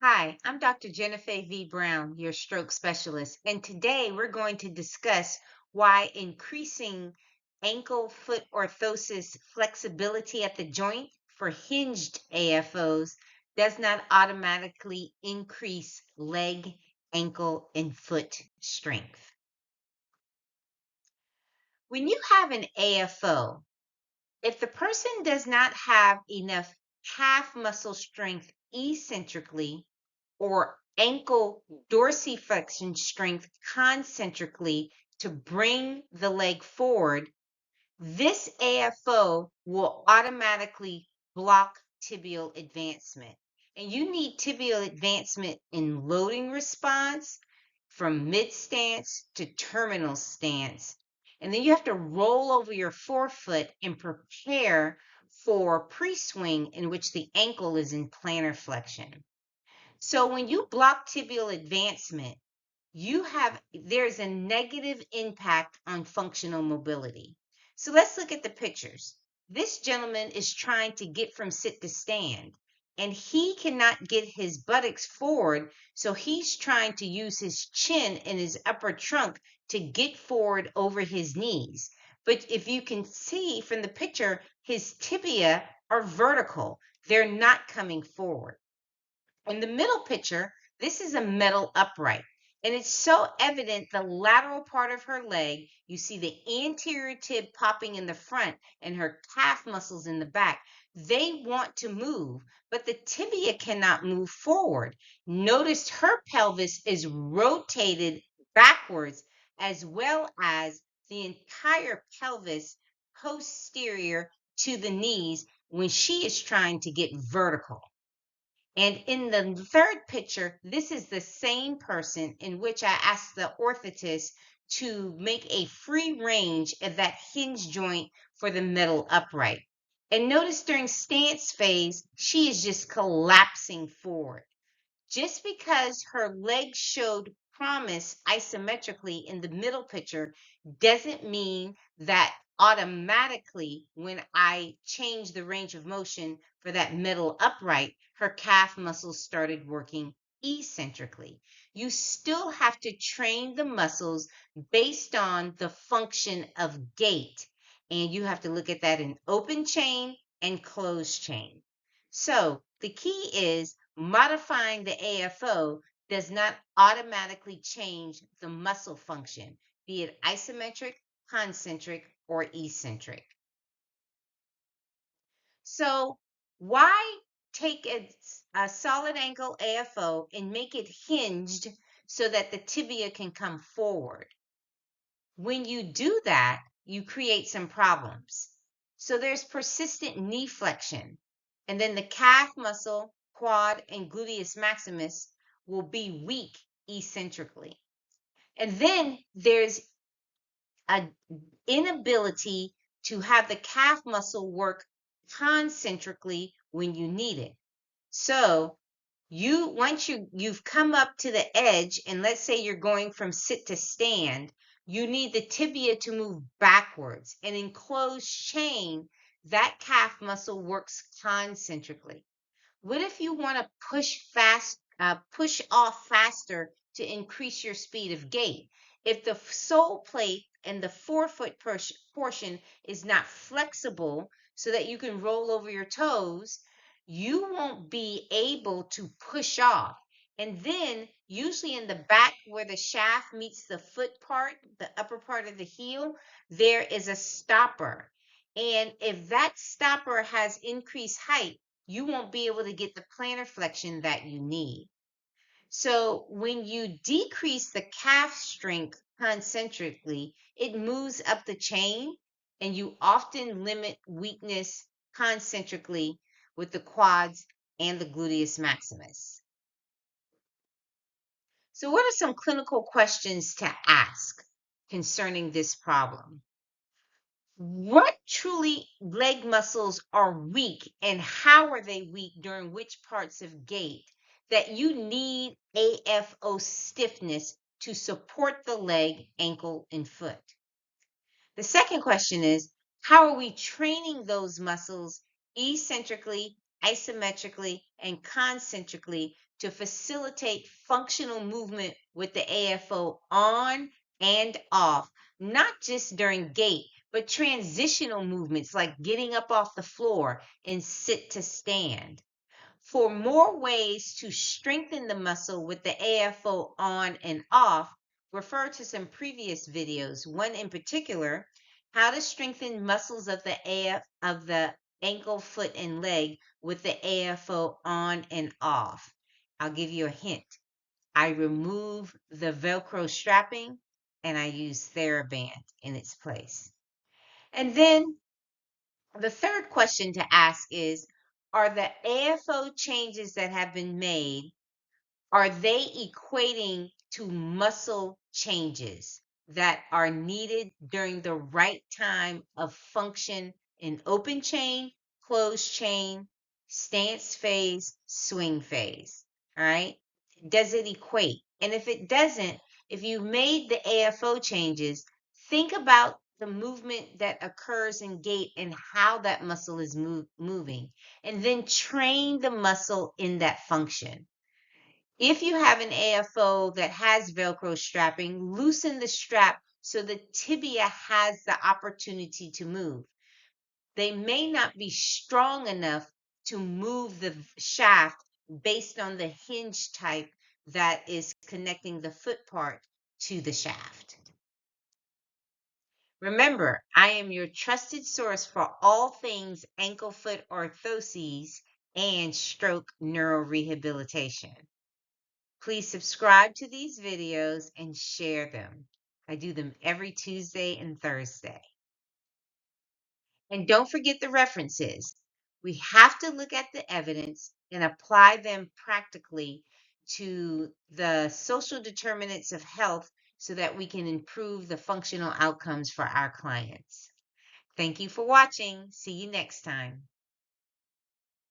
Hi, I'm Dr. Jennifer V. Brown, your stroke specialist, and today we're going to discuss why increasing ankle foot orthosis flexibility at the joint for hinged AFOs does not automatically increase leg, ankle, and foot strength. When you have an AFO, if the person does not have enough calf muscle strength eccentrically or ankle dorsiflexion strength concentrically to bring the leg forward, this AFO will automatically block tibial advancement. And you need tibial advancement in loading response from mid stance to terminal stance. And then you have to roll over your forefoot and prepare for pre-swing in which the ankle is in plantar flexion. So when you block tibial advancement, there's a negative impact on functional mobility. So let's look at the pictures. This gentleman is trying to get from sit to stand, and he cannot get his buttocks forward, so he's trying to use his chin and his upper trunk to get forward over his knees. But if you can see from the picture, his tibia are vertical. They're not coming forward. In the middle picture, this is a metal upright. And it's so evident the lateral part of her leg, you see the anterior tib popping in the front and her calf muscles in the back. They want to move, but the tibia cannot move forward. Notice her pelvis is rotated backwards as well as the entire pelvis posterior to the knees when she is trying to get vertical. And in the third picture, this is the same person in which I asked the orthotist to make a free range of that hinge joint for the middle upright. And notice during stance phase, she is just collapsing forward. Just because her legs showed promise isometrically in the middle picture doesn't mean that automatically when I change the range of motion for that middle upright, her calf muscles started working eccentrically. You still have to train the muscles based on the function of gait. And you have to look at that in open chain and closed chain. So the key is modifying the AFO does not automatically change the muscle function, be it isometric, concentric, or eccentric. So why take a solid ankle AFO and make it hinged so that the tibia can come forward? When you do that, you create some problems. So there's persistent knee flexion, and then the calf muscle, quad, and gluteus maximus will be weak eccentrically. And then there's an inability to have the calf muscle work concentrically when you need it. So once you've come up to the edge, and let's say you're going from sit to stand, you need the tibia to move backwards. And in closed chain, that calf muscle works concentrically. What if you want to push off faster to increase your speed of gait? If the sole plate and the forefoot portion is not flexible so that you can roll over your toes, you won't be able to push off. And then, usually in the back where the shaft meets the foot part, the upper part of the heel, there is a stopper. And if that stopper has increased height, you won't be able to get the plantar flexion that you need. So when you decrease the calf strength concentrically, it moves up the chain, and you often limit weakness concentrically with the quads and the gluteus maximus. So what are some clinical questions to ask concerning this problem? What truly leg muscles are weak, and how are they weak during which parts of gait that you need AFO stiffness to support the leg, ankle, and foot? The second question is, how are we training those muscles eccentrically isometrically, and concentrically to facilitate functional movement with the AFO on and off, not just during gait, but transitional movements like getting up off the floor and sit to stand. For more ways to strengthen the muscle with the AFO on and off, refer to some previous videos. One in particular, how to strengthen muscles of the ankle, foot, and leg with the AFO on and off. I'll give you a hint. I remove the Velcro strapping and I use TheraBand in its place. And then the third question to ask is, are the AFO changes that have been made, are they equating to muscle changes that are needed during the right time of function in open chain, closed chain, stance phase, swing phase? All right. Does it equate? And if it doesn't, if you made the AFO changes, think about the movement that occurs in gait and how that muscle is moving, and then train the muscle in that function. If you have an AFO that has Velcro strapping, loosen the strap so the tibia has the opportunity to move. They may not be strong enough to move the shaft based on the hinge type that is connecting the foot part to the shaft. Remember, I am your trusted source for all things ankle foot orthoses and stroke neurorehabilitation. Please subscribe to these videos and share them. I do them every Tuesday and Thursday. And don't forget the references. We have to look at the evidence and apply them practically to the social determinants of health so that we can improve the functional outcomes for our clients. Thank you for watching. See you next time.